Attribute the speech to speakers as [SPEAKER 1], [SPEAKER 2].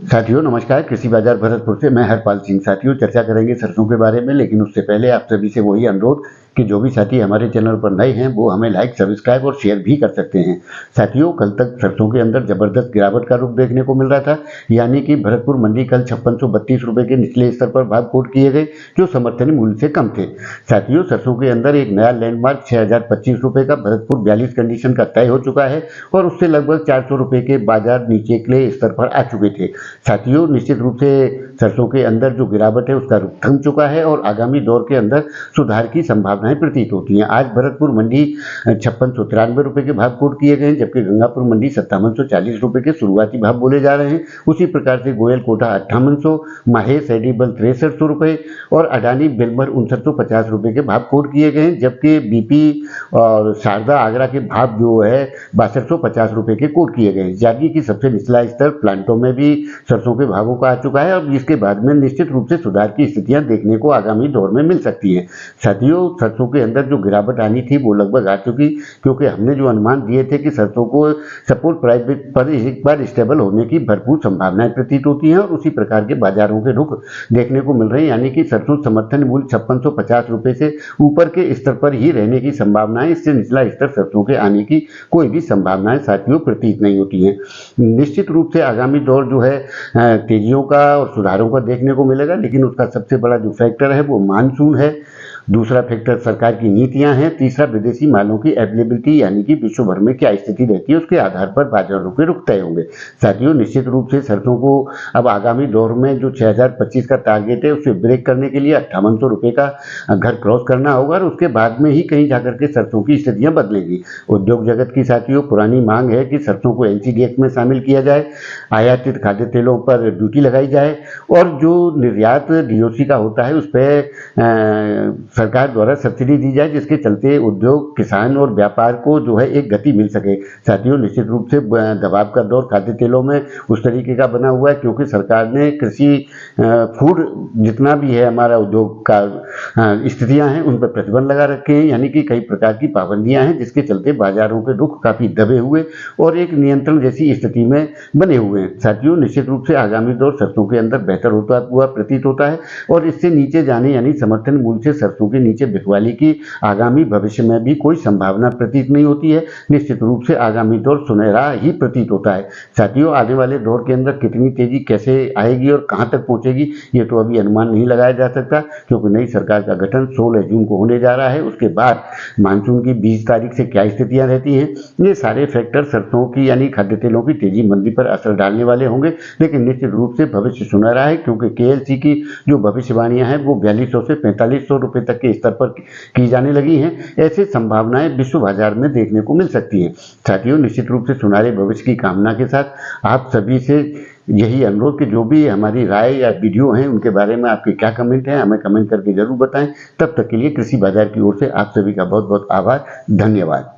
[SPEAKER 1] साथियों नमस्कार। कृषि बाजार भरतपुर से मैं हरपाल सिंह। साथियों चर्चा करेंगे सरसों के बारे में, लेकिन उससे पहले आप सभी से वही अनुरोध कि जो भी साथी हमारे चैनल पर नए हैं वो हमें लाइक, सब्सक्राइब और शेयर भी कर सकते हैं। साथियों कल तक सरसों के अंदर जबरदस्त गिरावट का रुख देखने को मिल रहा था, यानी कि भरतपुर मंडी कल 5632 रुपए के निचले स्तर पर भाव कोट किए गए, जो समर्थन मूल्य से कम थे। साथियों सरसों के अंदर एक नया लैंडमार्क 6025 रुपए का भरतपुर 42 कंडीशन का तय हो चुका है और उससे लगभग 400 रुपए के बाजार नीचे के स्तर पर आ चुके थे। साथियों निश्चित रूप से सरसों के अंदर जो गिरावट है उसका रुख थम चुका है और आगामी दौर के अंदर सुधार की संभावनाएं प्रतीत होती हैं। आज भरतपुर मंडी 5693 रुपए के भाव कोट किए गए हैं, जबकि गंगापुर मंडी 5740 रुपए के शुरुआती भाव बोले जा रहे हैं। उसी प्रकार से गोयल कोटा 5800, माहेश एडिबल 6300 रुपए और अडानी बिलमर 5950 रुपए के भाव कोट किए गए हैं, जबकि बीपी और शारदा आगरा के भाव जो है 6250 रुपए के कोट किए गए हैं। जागी की सबसे निचला स्तर प्लांटों में भी सरसों के भावों का आ चुका है और जिसके बाद में निश्चित रूप से सुधार की स्थितियां देखने को आगामी दौर में मिल सकती हैं। साथियों सरसों के अंदर जो गिरावट आनी थी वो लगभग आ चुकी, क्योंकि हमने जो अनुमान दिए थे कि सरसों को सपोर्ट प्राइस पर एक बार स्टेबल होने की भरपूर संभावनाएं प्रतीत होती हैं और उसी प्रकार के बाजारों के रुख देखने को मिल रहे हैं, यानी कि सरसों समर्थन मूल्य 5650 रुपए से ऊपर के स्तर पर ही रहने की संभावनाएं, इससे निचला स्तर सरसों के आने की कोई भी संभावनाएं साथियों प्रतीत नहीं होती हैं। निश्चित रूप से आगामी दौर जो है तेजियों का और सुधारों का देखने को मिलेगा, लेकिन उसका सबसे बड़ा जो फैक्टर है वो मानसून है। दूसरा फैक्टर सरकार की नीतियां हैं। तीसरा विदेशी मालों की अवेलेबिलिटी, यानी कि विश्व भर में क्या स्थिति रहती है उसके आधार पर बाजारों के रुख तय होंगे। साथियों निश्चित रूप से सरसों को अब आगामी दौर में जो 6025 का टारगेट है उसे ब्रेक करने के लिए 5800 रुपए का घर क्रॉस करना होगा और उसके बाद में ही कहीं जाकर के सरसों की स्थितियां बदलेंगी। उद्योग जगत की साथियों पुरानी मांग है कि सरसों को एनसीडीएक्स में शामिल किया जाए, आयातित खाद्य तेलों पर ड्यूटी लगाई जाए और जो निर्यात डीओसी का होता है उस पर सरकार द्वारा सब्सिडी दी जाए, जिसके चलते उद्योग, किसान और व्यापार को जो है एक गति मिल सके। साथियों निश्चित रूप से दबाव का दौर खाद्य तेलों में उस तरीके का बना हुआ है, क्योंकि सरकार ने कृषि फूड जितना भी है हमारा उद्योग का स्थितियां हैं उन पर प्रतिबंध लगा रखे हैं, यानी कि कई प्रकार की पाबंदियां हैं, जिसके चलते बाजारों के रुख काफी दबे हुए और एक नियंत्रण जैसी स्थिति में बने हुए हैं। साथियों निश्चित रूप से आगामी दौर सरसों के अंदर बेहतर होता हुआ प्रतीत होता है और इससे नीचे जाने यानी समर्थन मूल्य से सरसों के नीचे बिकवाली की आगामी भविष्य में भी कोई संभावना प्रतीत नहीं होती है। निश्चित रूप से आगामी दौर सुनहरा ही प्रतीत होता है। साथियों आने वाले दौर के अंदर कितनी तेजी कैसे आएगी और कहां तक पहुंचेगी ये तो अभी अनुमान नहीं लगाया जा सकता, क्योंकि नई सरकार का गठन 16 जून को होने जा रहा है। उसके बाद मानसून की 20 तारीख से क्या स्थितियां रहती हैं, ये सारे फैक्टर सरसों की यानी खाद्य तेलों की तेजी मंदी पर असर डालने वाले होंगे। लेकिन निश्चित रूप से भविष्य सुनहरा है, क्योंकि केएलसी की जो भविष्यवाणियां हैं वो 4200 से 4500 रुपए तक के स्तर पर की जाने लगी हैं। ऐसी संभावनाएं विश्व बाजार में देखने को मिल सकती हैं। साथियों निश्चित रूप से सुनहरे भविष्य की कामना के साथ आप सभी से यही अनुरोध कि जो भी हमारी राय या वीडियो हैं उनके बारे में आपके क्या कमेंट हैं हमें कमेंट करके जरूर बताएं। तब तक के लिए कृषि बाजार की ओर से आप सभी का बहुत बहुत आभार, धन्यवाद।